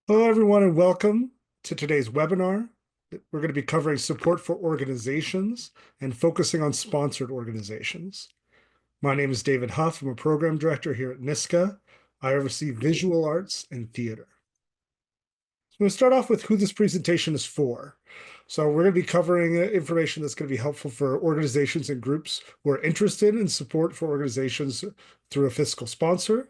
Hello, everyone, and welcome to today's webinar. We're going to be covering support for organizations and focusing on sponsored organizations. My name is David Huff. I'm a program director here at NYSCA. I oversee visual arts and theater. So I'm going to start off with who this presentation is for. So we're going to be covering information that's going to be helpful for organizations and groups who are interested in support for organizations through a fiscal sponsor.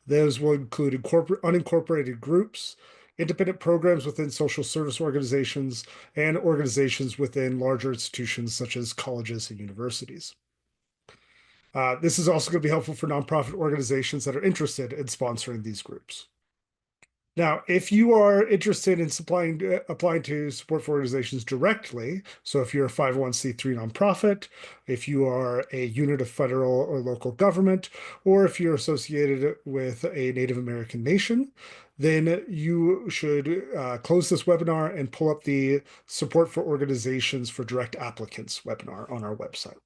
Those will include unincorporated groups, independent programs within social service organizations, and organizations within larger institutions such as colleges and universities. This is also going to be helpful for nonprofit organizations that are interested in sponsoring these groups. Now, if you are interested in applying to support for organizations directly, so if you're a 501c3 nonprofit, if you are a unit of federal or local government, or if you're associated with a Native American nation, then you should close this webinar and pull up the support for organizations for direct applicants webinar on our website.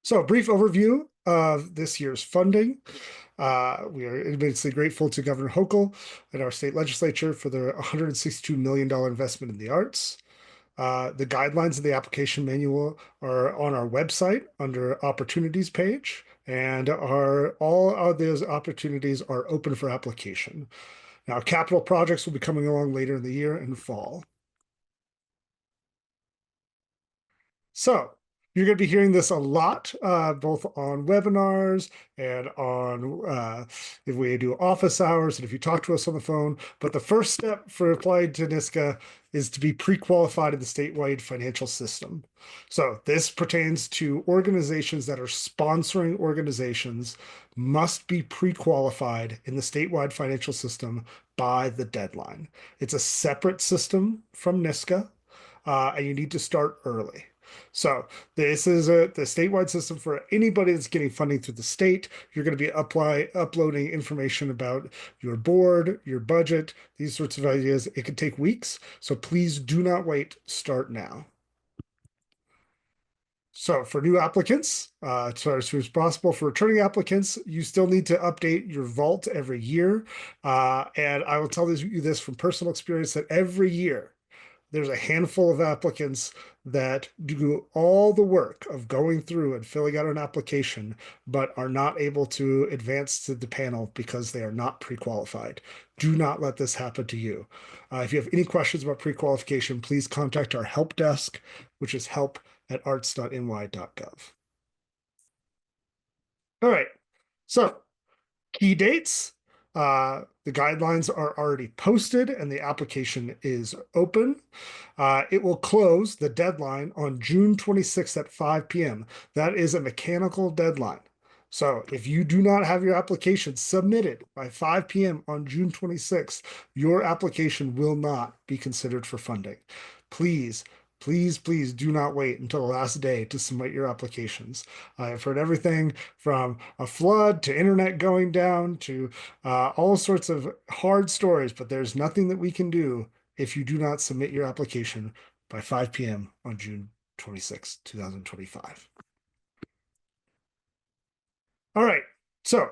So a brief overview of this year's funding. We are immensely grateful to Governor Hochul and our state legislature for their $162 million investment in the arts. The guidelines of the application manual are on our website under opportunities page, and all of those opportunities are open for application. Now, capital projects will be coming along later in the year and fall. So you're going to be hearing this a lot, both on webinars and on if we do office hours and if you talk to us on the phone. But the first step for applying to NYSCA is to be pre-qualified in the statewide financial system. So this pertains to organizations that are sponsoring organizations must be pre-qualified in the statewide financial system by the deadline. It's a separate system from NYSCA, and you need to start early. So this is the statewide system for anybody that's getting funding through the state. You're going to be uploading information about your board, your budget, these sorts of ideas. It could take weeks, so please do not wait. Start now. So for new applicants, so as soon as possible. For returning applicants, you still need to update your vault every year. And I will tell you this from personal experience that every year there's a handful of applicants that do all the work of going through and filling out an application, but are not able to advance to the panel because they are not pre-qualified. Do not let this happen to you. If you have any questions about pre-qualification, please contact our help desk, which is help@arts.ny.gov. All right, so key dates. The guidelines are already posted and the application is open. It will close the deadline on June 26th at 5 p.m. That is a mechanical deadline. So if you do not have your application submitted by 5 p.m. on June 26th, your application will not be considered for funding. Please, please do not wait until the last day to submit your applications. I've heard everything from a flood to internet going down to all sorts of hard stories, but there's nothing that we can do if you do not submit your application by 5 p.m. on June 26, 2025. All right, so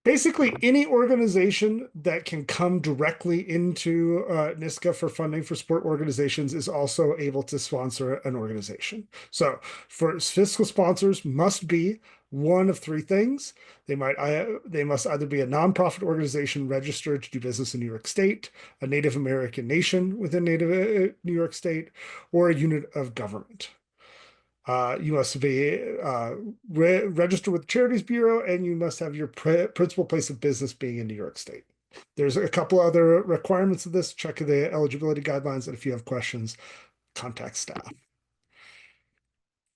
basically any organization that can come directly into NYSCA for funding for support organizations is also able to sponsor an organization. So for fiscal sponsors must be one of three things. They must either be a nonprofit organization registered to do business in New York State, a Native American nation within New York State, or a unit of government. You must be registered with the Charities Bureau, and you must have your principal place of business being in New York State. There's a couple other requirements of this. Check the eligibility guidelines, and if you have questions, contact staff.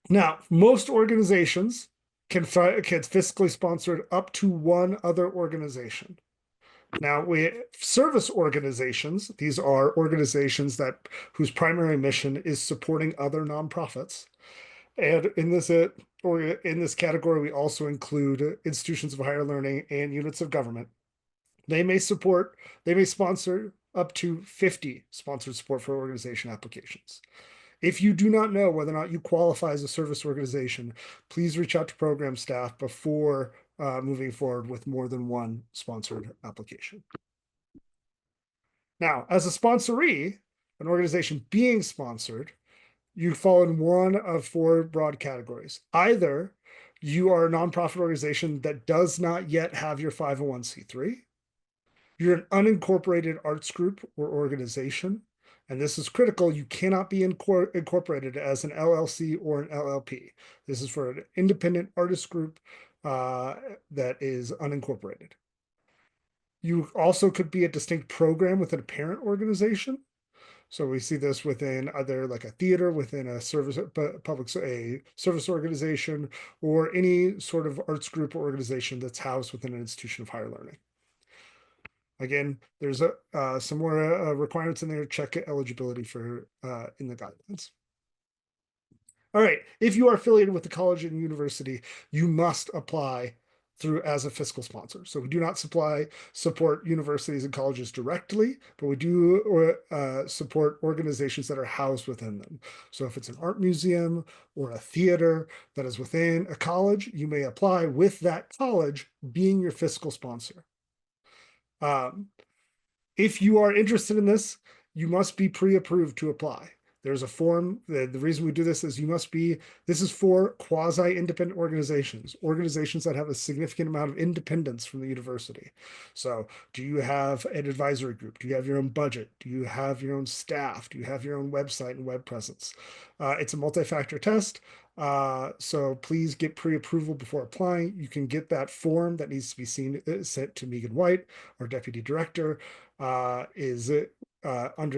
Now, most organizations can fiscally sponsor up to one other organization. Now, service organizations, these are organizations whose primary mission is supporting other nonprofits. And in this category, we also include institutions of higher learning and units of government. They may sponsor up to 50 sponsored support for organization applications. If you do not know whether or not you qualify as a service organization, please reach out to program staff before moving forward with more than one sponsored application. Now, as a sponsoree, an organization being sponsored, you fall in one of four broad categories. Either you are a nonprofit organization that does not yet have your 501c3, you're an unincorporated arts group or organization, and this is critical. You cannot be incorporated as an LLC or an LLP. This is for an independent artist group that is unincorporated. You also could be a distinct program within a parent organization. So we see this within either like a theater, within a service organization, or any sort of arts group or organization that's housed within an institution of higher learning. Again, there's some more requirements in there. Check eligibility for in the guidelines. All right, if you are affiliated with the college and university, you must apply through as a fiscal sponsor. So we do not support universities and colleges directly, but we do support organizations that are housed within them. So if it's an art museum or a theater that is within a college, you may apply with that college being your fiscal sponsor. If you are interested in this, you must be pre-approved to apply. There's a form. The reason we do this is this is for quasi-independent organizations that have a significant amount of independence from the university. So do you have an advisory group? Do you have your own budget? Do you have your own staff? Do you have your own website and web presence? It's a multi-factor test. So please get pre-approval before applying. You can get that form that needs to be sent to Megan White, our deputy director, under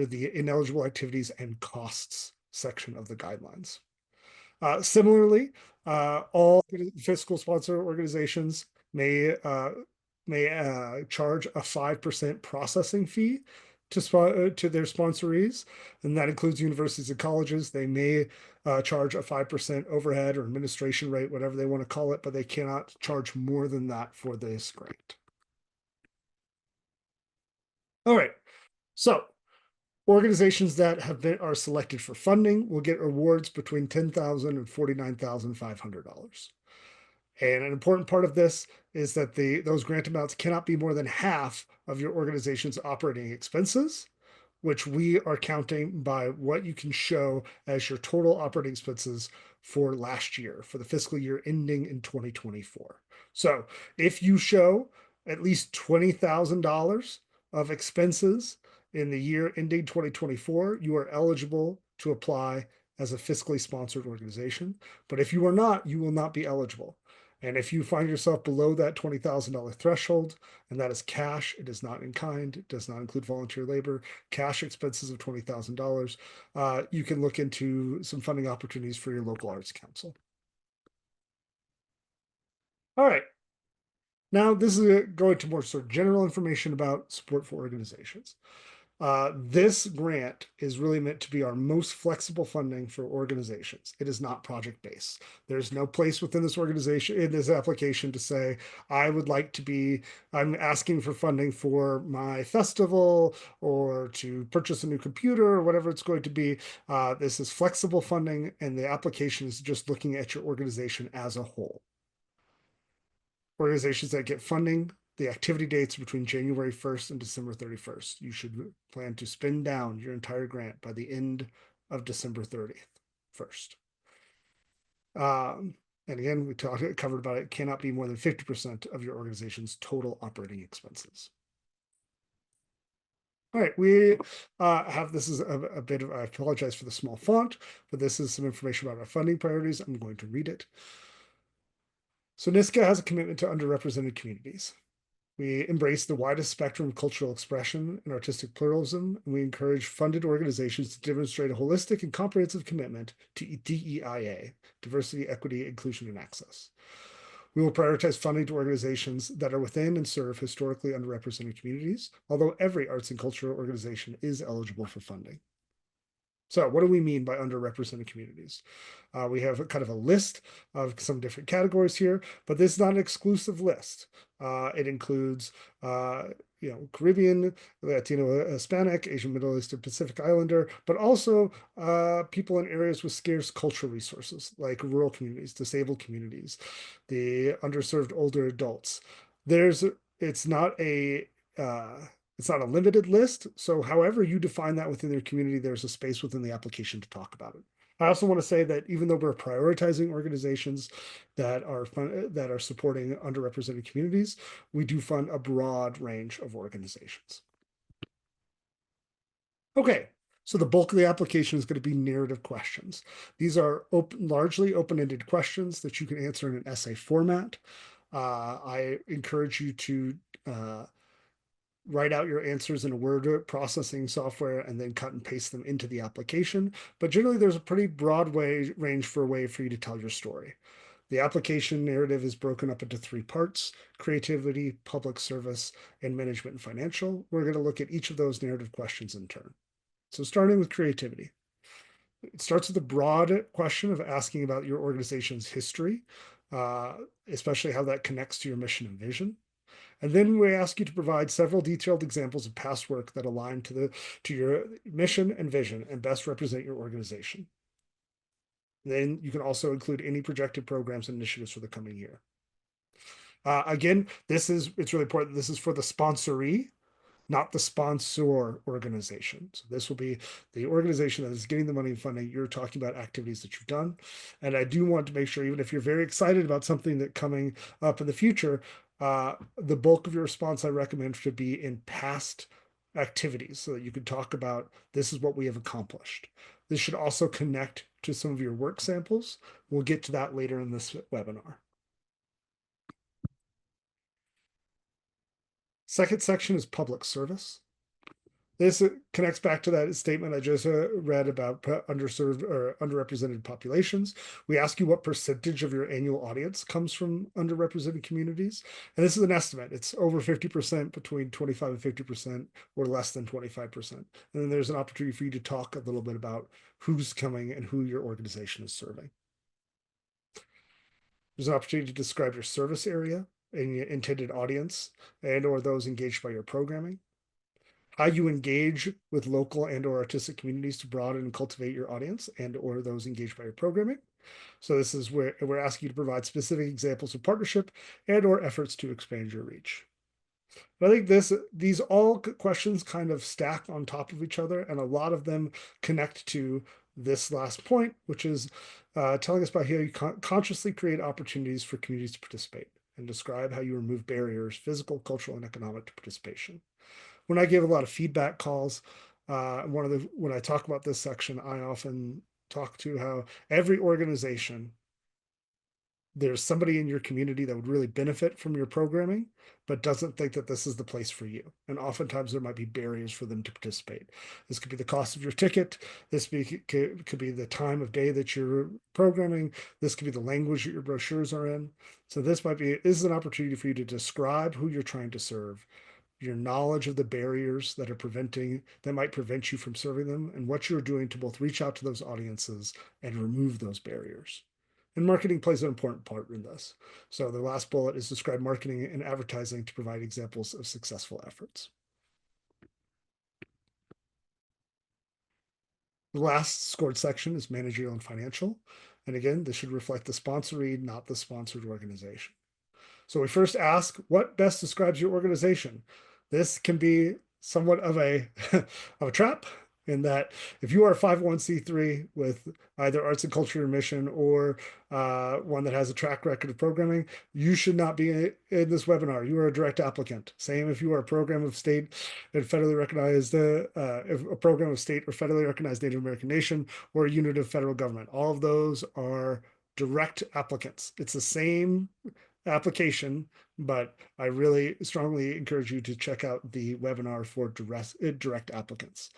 the ineligible activities and costs section of the guidelines. Similarly, all fiscal sponsor organizations may charge a 5% processing fee to their sponsorees, and that includes universities and colleges. They may charge a 5% overhead or administration rate, whatever they want to call it, but they cannot charge more than that for this grant. All right, so organizations that are selected for funding will get awards between $10,000 and $49,500. And an important part of this is that those grant amounts cannot be more than half of your organization's operating expenses, which we are counting by what you can show as your total operating expenses for last year, for the fiscal year ending in 2024. So if you show at least $20,000 of expenses in the year ending 2024, you are eligible to apply as a fiscally sponsored organization. But if you are not, you will not be eligible. And if you find yourself below that $20,000 threshold, and that is cash, it is not in kind, it does not include volunteer labor, cash expenses of $20,000, you can look into some funding opportunities for your local arts council. All right. Now, this is going to more sort of general information about support for organizations. This grant is really meant to be our most flexible funding for organizations. It is not project-based. There's no place within this organization, in this application, to say, I'm asking for funding for my festival or to purchase a new computer or whatever it's going to be. This is flexible funding, and the application is just looking at your organization as a whole. Organizations that get funding, the activity dates between January 1st and December 31st. You should plan to spend down your entire grant by the end of December 31st. And again, we covered about it, cannot be more than 50% of your organization's total operating expenses. All right, we have, this is a bit of, I apologize for the small font, but this is some information about our funding priorities. I'm going to read it. So NYSCA has a commitment to underrepresented communities. We embrace the widest spectrum of cultural expression and artistic pluralism, and we encourage funded organizations to demonstrate a holistic and comprehensive commitment to DEIA, diversity, equity, inclusion, and access. We will prioritize funding to organizations that are within and serve historically underrepresented communities, although every arts and cultural organization is eligible for funding. So what do we mean by underrepresented communities? We have a kind of a list of some different categories here, but this is not an exclusive list. It includes, Caribbean, Latino, Hispanic, Asian, Middle East, and Pacific Islander, but also people in areas with scarce cultural resources, like rural communities, disabled communities, the underserved older adults. There's, it's not a uh, it's not a limited list. So however you define that within your community, there's a space within the application to talk about it. I also want to say that even though we're prioritizing organizations that are supporting underrepresented communities, we do fund a broad range of organizations. Okay, so the bulk of the application is going to be narrative questions. These are largely open-ended questions that you can answer in an essay format. I encourage you to write out your answers in a word processing software and then cut and paste them into the application. But generally, there's a pretty broad range for a way for you to tell your story. The application narrative is broken up into three parts: creativity, public service, and management and financial. We're going to look at each of those narrative questions in turn. So starting with creativity. It starts with a broad question of asking about your organization's history, especially how that connects to your mission and vision. And then we ask you to provide several detailed examples of past work that align to your mission and vision and best represent your organization. Then you can also include any projected programs and initiatives for the coming year. Again, it's really important. This is for the sponsoree, not the sponsor organization. So this will be the organization that is getting the money and funding. You're talking about activities that you've done. And I do want to make sure, even if you're very excited about something that coming up in the future, the bulk of your response I recommend should be in past activities so that you can talk about this is what we have accomplished. This should also connect to some of your work samples. We'll get to that later in this webinar. Second section is public service. This connects back to that statement I just read about underserved or underrepresented populations. We ask you what percentage of your annual audience comes from underrepresented communities. And this is an estimate. It's over 50%, between 25 and 50%, or less than 25%. And then there's an opportunity for you to talk a little bit about who's coming and who your organization is serving. There's an opportunity to describe your service area and your intended audience and or those engaged by your programming. How you engage with local and or artistic communities to broaden and cultivate your audience and or those engaged by your programming. So this is where we're asking you to provide specific examples of partnership and or efforts to expand your reach. But I think these all questions kind of stack on top of each other, and a lot of them connect to this last point, which is telling us about how you consciously create opportunities for communities to participate, and describe how you remove barriers, physical, cultural, and economic, to participation. When I give a lot of feedback calls, when I talk about this section, I often talk to how every organization, there's somebody in your community that would really benefit from your programming, but doesn't think that this is the place for you. And oftentimes there might be barriers for them to participate. This could be the cost of your ticket. Could be the time of day that you're programming. This could be the language that your brochures are in. So this is an opportunity for you to describe who you're trying to serve, your knowledge of the barriers that might prevent you from serving them, and what you're doing to both reach out to those audiences and remove those barriers. And marketing plays an important part in this. So the last bullet is describe marketing and advertising to provide examples of successful efforts. The last scored section is managerial and financial. And again, this should reflect the sponsoree, not the sponsored organization. So we first ask, what best describes your organization? This can be somewhat of a of a trap, in that if you are a 501c3 with either arts and culture mission or one that has a track record of programming, you should not be in this webinar. You are a direct applicant. Same if you are a program of state and federally recognized, a program of state or federally recognized Native American nation, or a unit of federal government. All of those are direct applicants. It's the same application, but I really strongly encourage you to check out the webinar for direct applicants.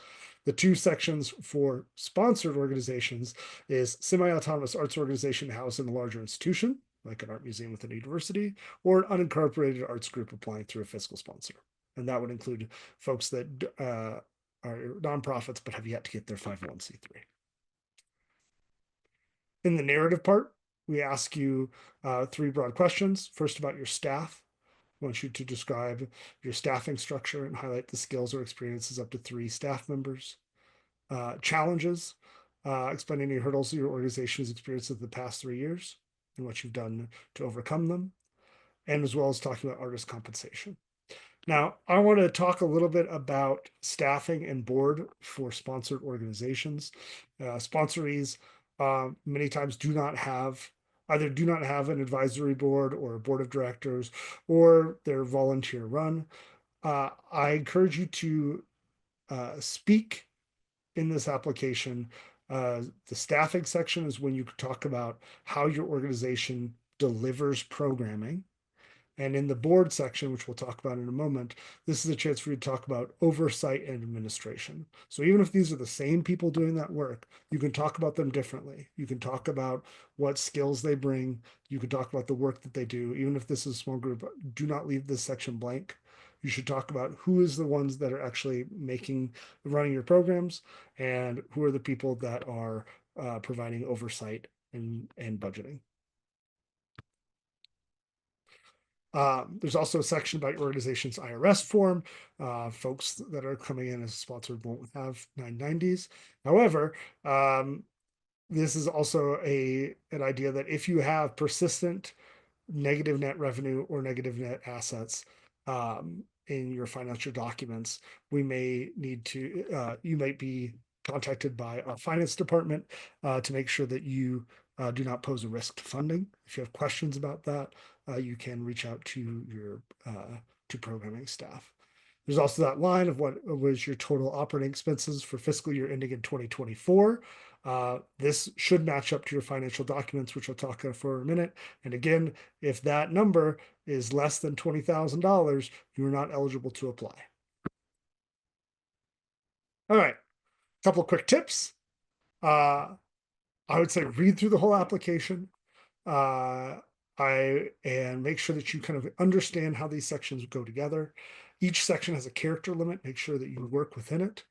The two sections for sponsored organizations is semi-autonomous arts organization housed in a larger institution, like an art museum within a university, or an unincorporated arts group applying through a fiscal sponsor. And that would include folks that are nonprofits but have yet to get their 501c3. In the narrative part, we ask you three broad questions. First, about your staff. I want you to describe your staffing structure and highlight the skills or experiences up to 3 staff members. Challenges, explain any hurdles your organization has experienced in the past 3 years and what you've done to overcome them, and as well as talking about artist compensation. Now, I want to talk a little bit about staffing and board for sponsored organizations. Sponsorees many times do not have an advisory board or a board of directors, or they're volunteer run. I encourage you to speak in this application. The staffing section is when you talk about how your organization delivers programming. And in the board section, which we'll talk about in a moment, this is a chance for you to talk about oversight and administration. So even if these are the same people doing that work, you can talk about them differently. You can talk about what skills they bring. You can talk about the work that they do. Even if this is a small group, do not leave this section blank. You should talk about who is the ones that are actually running your programs, and who are the people that are providing oversight and budgeting. There's also a section about your organization's IRS form. Folks that are coming in as sponsored won't have 990s. However, this is also an idea that if you have persistent negative net revenue or negative net assets in your financial documents, we may need to, you might be contacted by our finance department to make sure that you do not pose a risk to funding. If you have questions about that, you can reach out to your programming staff. There's also that line of what was your total operating expenses for fiscal year ending in 2024. This should match up to your financial documents, which I'll talk about for a minute. And again, if that number is less than $20,000, you are not eligible to apply. All right, a couple of quick tips. I would say read through the whole application. And make sure that you kind of understand how these sections go together. Each section has a character limit. Make sure that you work within it.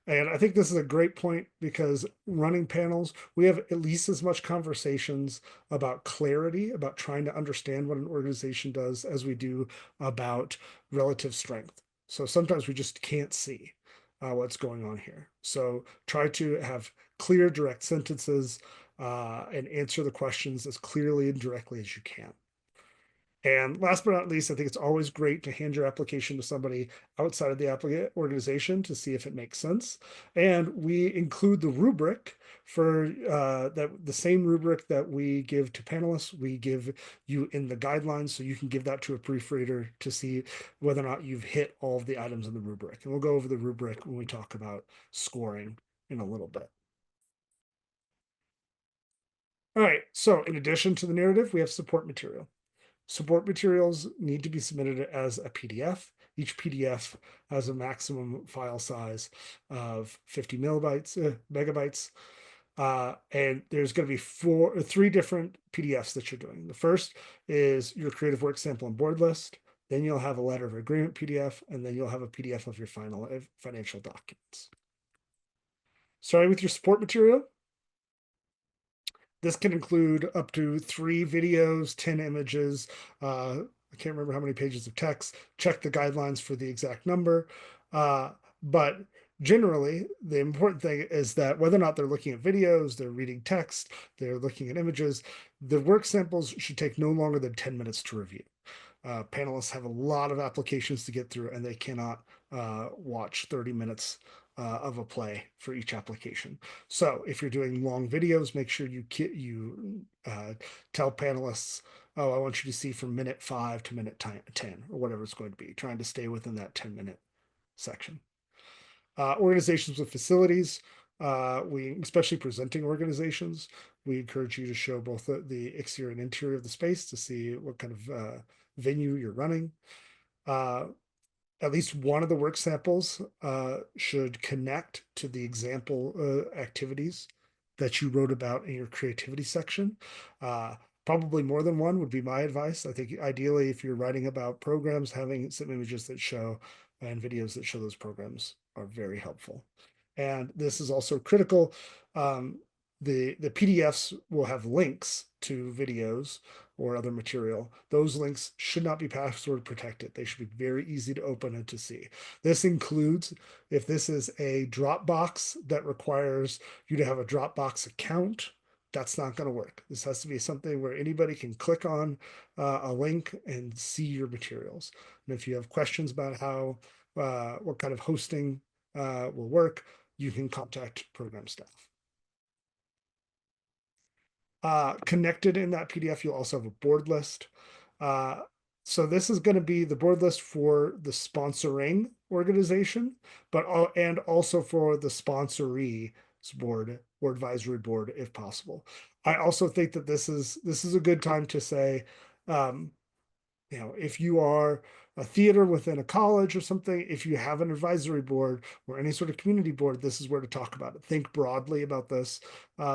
And I think this is a great point, because running panels, we have at least as much conversations about clarity, about trying to understand what an organization does, as we do about relative strength. So sometimes we just can't see what's going on here. So try to have clear, direct sentences and answer the questions as clearly and directly as you can. And last but not least, I think it's always great to hand your application to somebody outside of the organization to see if it makes sense. And we include the rubric for the same rubric that we give to panelists, we give you in the guidelines, so you can give that to a proofreader to see whether or not you've hit all of the items in the rubric. And we'll go over the rubric when we talk about scoring in a little bit. All right, so in addition to the narrative, we have support material. Support materials need to be submitted as a PDF. Each PDF has a maximum file size of 50 megabytes. And there's going to be 3 different PDFs that you're doing. The first is your creative work sample and board list. Then you'll have a letter of agreement PDF, and then you'll have a PDF of your final financial documents. Starting with your support material, this can include up to 3 videos, 10 images. I can't remember how many pages of text. Check the guidelines for the exact number. But generally, the important thing is that whether or not they're looking at videos, they're reading text, they're looking at images, the work samples should take no longer than 10 minutes to review. Panelists have a lot of applications to get through, and they cannot watch 30 minutes of a play for each application. So if you're doing long videos, make sure you tell panelists, oh, I want you to see from minute 5 to minute 10, or whatever it's going to be, trying to stay within that 10-minute section. Organizations with facilities, especially presenting organizations, we encourage you to show both the exterior and interior of the space to see what kind of venue you're running. At least one of the work samples should connect to the example activities that you wrote about in your creativity section. Probably more than one would be my advice. I think ideally, if you're writing about programs, having some images that show and videos that show those programs are very helpful. And this is also critical. Um, the PDFs will have links to videos or other material. Those links should not be password protected. They should be very easy to open and to see. This includes if this is a Dropbox that requires you to have a Dropbox account, that's not going to work. This has to be something where anybody can click on a link and see your materials. And if you have questions about how what kind of hosting will work, you can contact program staff. Connected in that PDF, you'll also have a board list. So this is going to be the board list for the sponsoring organization, but and also for the sponsoree board or advisory board if possible. I also think that this is a good time to say, um, if you are a theater within a college or something, if you have an advisory board or any sort of community board, this is where to talk about it. Think broadly about this,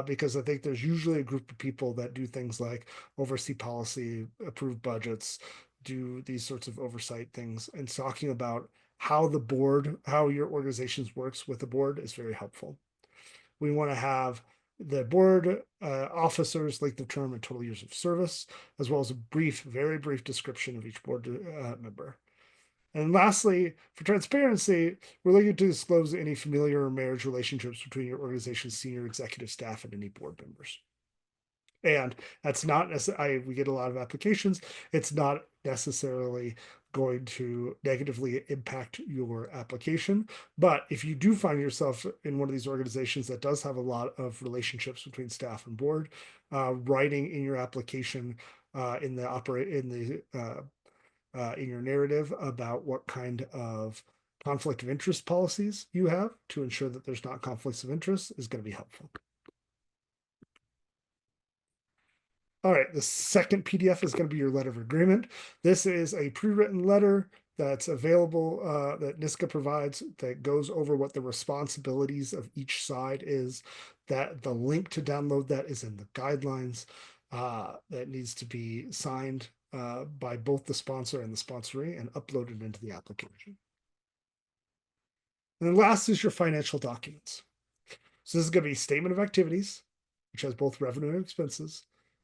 because I think there's usually a group of people that do things like oversee policy, approve budgets, do these sorts of oversight things, and talking about how the board, how your organizations works with the board is very helpful. We want to have the board officers, length of term, and total years of service, as well as a brief, very brief description of each board member. And lastly, for transparency, we're looking to disclose any familiar or marriage relationships between your organization's senior executive staff and any board members. And that's not necessarily, we get a lot of applications. It's not necessarily going to negatively impact your application. But if you do find yourself in one of these organizations that does have a lot of relationships between staff and board, writing in your application in your narrative about what kind of conflict of interest policies you have to ensure that there's not conflicts of interest is going to be helpful. All right, the second PDF is going to be your letter of agreement. This is a pre-written letter that's available that NYSCA provides that goes over what the responsibilities of each side is. That the link to download that is in the guidelines. That needs to be signed by both the sponsor and the sponsoree and uploaded into the application. And then last is your financial documents. So this is going to be statement of activities, which has both revenue and expenses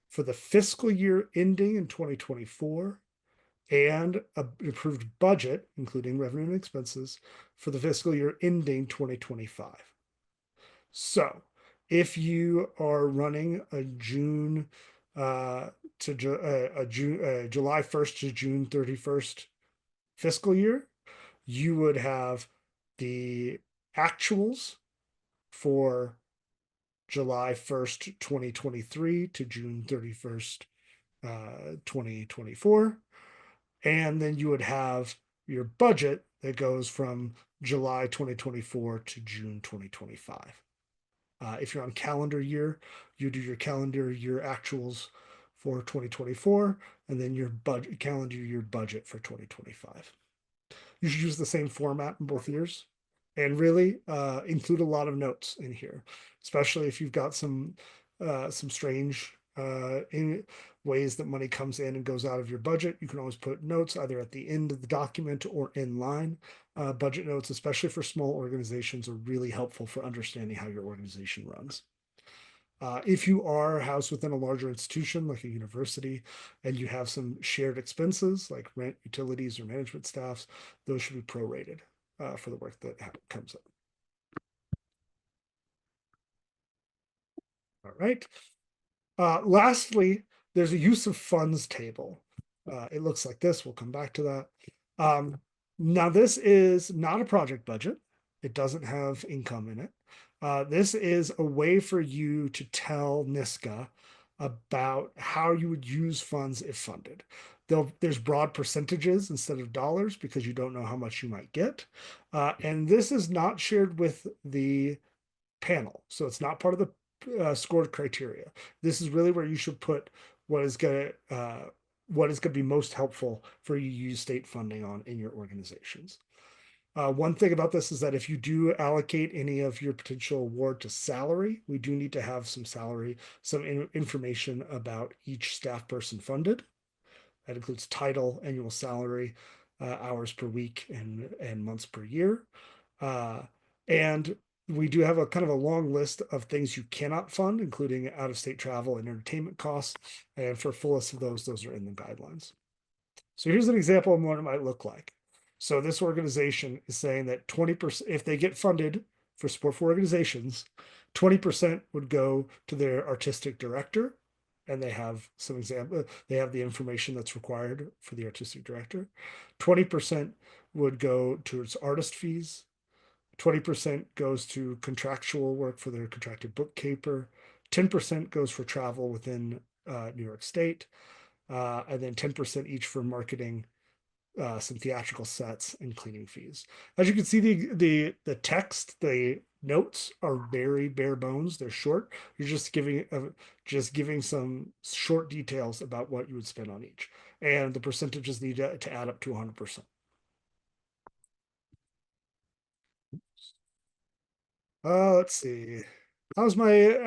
for the fiscal year ending in 2024 and an approved budget, including revenue and expenses, for the fiscal year ending 2025. So if you are running a June July 1st to June 31st fiscal year, you would have the actuals for July 1st, 2023 to June 31st, 2024. And then you would have your budget that goes from July 2024 to June 2025. If you're on calendar year, you do your calendar year actuals for 2024 and then your budget calendar year budget for 2025. You should use the same format in both years and really include a lot of notes in here, especially if you've got some strange in ways that money comes in and goes out of your budget. You can always put notes either at the end of the document or in line. Budget notes, especially for small organizations, are really helpful for understanding how your organization runs. If you are housed within a larger institution like a university and you have some shared expenses like rent, utilities, or management staffs, those should be prorated for the work that comes up. All right. Lastly, there's a use of funds table. It looks like this. We'll come back to that. Now, this is not a project budget. It doesn't have income in it. This is a way for you to tell NYSCA about how you would use funds if funded. There's broad percentages instead of dollars because you don't know how much you might get. And this is not shared with the panel. So it's not part of the scored criteria. This is really where you should put what is going to be most helpful for you to use state funding on in your organizations. One thing about this is that if you do allocate any of your potential award to salary, we do need to have some information about each staff person funded. That includes title, annual salary, hours per week, and months per year. Uh, and we do have a kind of a long list of things you cannot fund, including out of state travel and entertainment costs. And for a full list of those are in the guidelines. So here's an example of what it might look like. So this organization is saying that 20%, if they get funded for support for organizations, 20% would go to their artistic director. And they have some example, they have the information that's required for the artistic director. 20% would go towards artist fees. 20% goes to contractual work for their contracted bookkeeper. 10% goes for travel within New York State. And then 10% each for marketing, some theatrical sets, and cleaning fees. As you can see, the text, the notes are very bare bones. They're short. You're just giving some short details about what you would spend on each, and the percentages need to add up to 100%. Let's see. How's my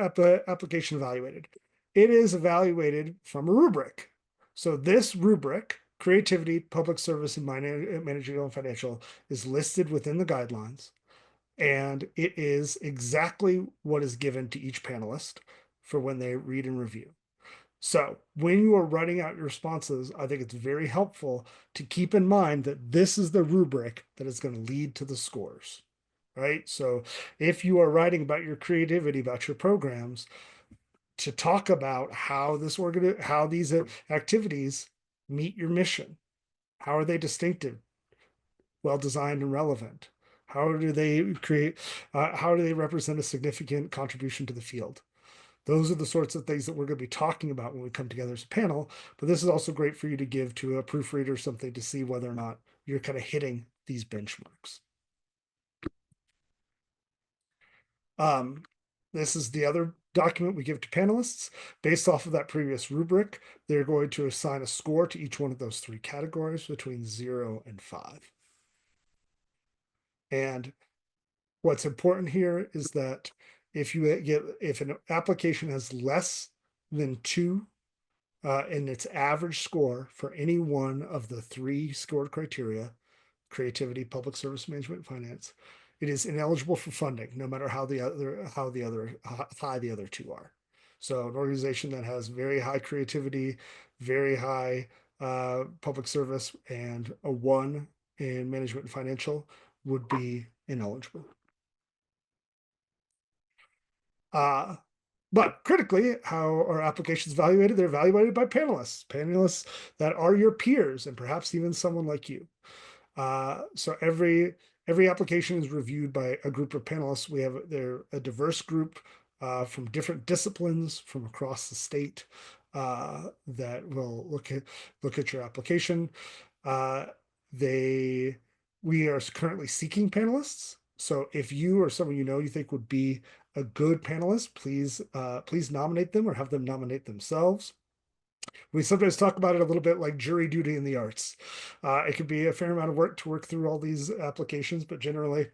application evaluated? It is evaluated from a rubric. So this rubric, creativity, public service, and managerial and financial, is listed within the guidelines. And it is exactly what is given to each panelist for when they read and review. So when you are writing out your responses, I think it's very helpful to keep in mind that this is the rubric that is going to lead to the scores, right? So if you are writing about your creativity, about your programs, to talk about how these activities meet your mission, how are they distinctive, well designed, and relevant? How do they create? How do they represent a significant contribution to the field? Those are the sorts of things that we're going to be talking about when we come together as a panel. But this is also great for you to give to a proofreader something to see whether or not you're kind of hitting these benchmarks. Um, this is the other document we give to panelists. Based off of that previous rubric, they're going to assign a score to each one of those three categories between 0 and 5. And what's important here is that if an application has less than 2 in its average score for any one of the 3 scored criteria, creativity, public service management, finance, it is ineligible for funding, no matter how high the other 2 are. So an organization that has very high creativity, very high public service, and a 1 in management and financial would be ineligible. Uh, but critically, how are applications evaluated? They're evaluated by panelists that are your peers, and perhaps even someone like you. So every application is reviewed by a group of panelists. They're a diverse group from different disciplines from across the state that will look at your application. Uh, they we are currently seeking panelists. So if you or someone you know you think would be a good panelist, please nominate them or have them nominate themselves. We sometimes talk about it a little bit like jury duty in the arts. It can be a fair amount of work to work through all these applications, but generally,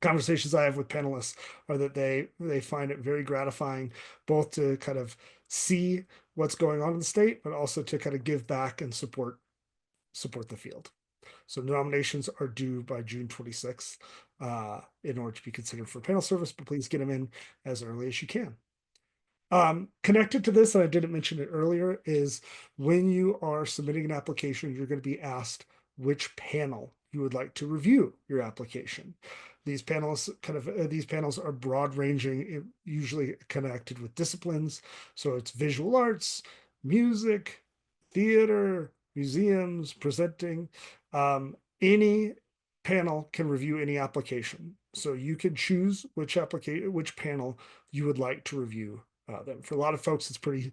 conversations I have with panelists are that they find it very gratifying, both to kind of see what's going on in the state, but also to kind of give back and support the field. So nominations are due by June 26th in order to be considered for panel service, but please get them in as early as you can. Connected to this, and I didn't mention it earlier, is when you are submitting an application, you're going to be asked which panel you would like to review your application. These panels are broad ranging, usually connected with disciplines. So it's visual arts, music, theater, museums, presenting. Any panel can review any application. So you can choose which panel you would like to review them. For a lot of folks, it's pretty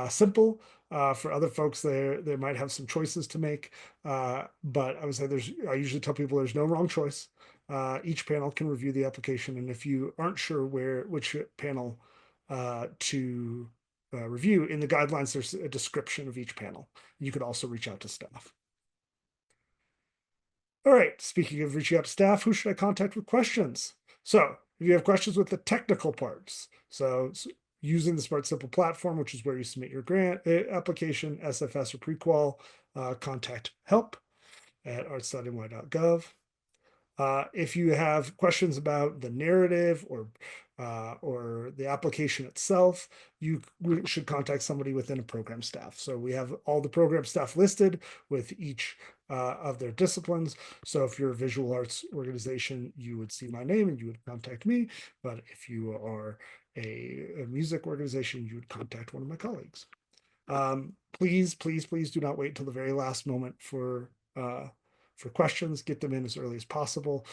simple. For other folks, they might have some choices to make. But I would say I usually tell people there's no wrong choice. Each panel can review the application, and if you aren't sure which panel to review, in the guidelines, there's a description of each panel. You could also reach out to staff. All right, speaking of reaching out to staff, who should I contact with questions? So if you have questions with the technical parts, using the Smart Simple platform, which is where you submit your grant application, SFS or prequal, contact help at arts.ny.gov. If you have questions about the narrative or the application itself, you should contact somebody within a program staff. So we have all the program staff listed with each of their disciplines. So if you're a visual arts organization, you would see my name and you would contact me. But if you are a music organization, you would contact one of my colleagues. Please, please, please do not wait till the very last moment for questions. Get them in as early as possible.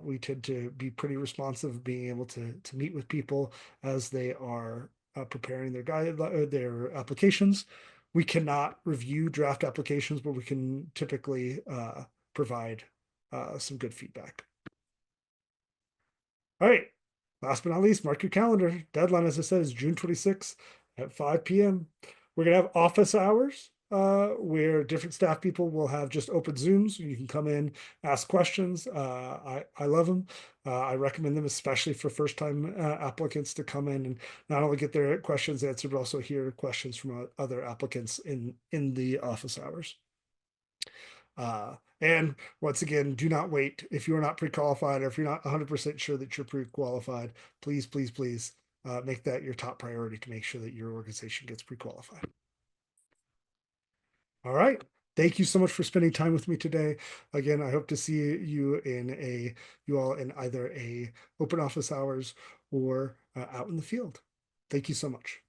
We tend to be pretty responsive, being able to meet with people as they are preparing their applications. We cannot review draft applications, but we can typically provide some good feedback. All right. Last but not least, mark your calendar. Deadline, as I said, is June 26th at 5 p.m. We're going to have office hours where different staff people will have just open Zooms. You can come in, ask questions. I love them. I recommend them, especially for first-time applicants to come in and not only get their questions answered, but also hear questions from other applicants in the office hours. And once again, do not wait. If you are not pre-qualified or if you're not 100% sure that you're pre-qualified, please, please, please make that your top priority to make sure that your organization gets pre-qualified. All right. Thank you so much for spending time with me today. Again, I hope to see you all in either a open office hours or out in the field. Thank you so much.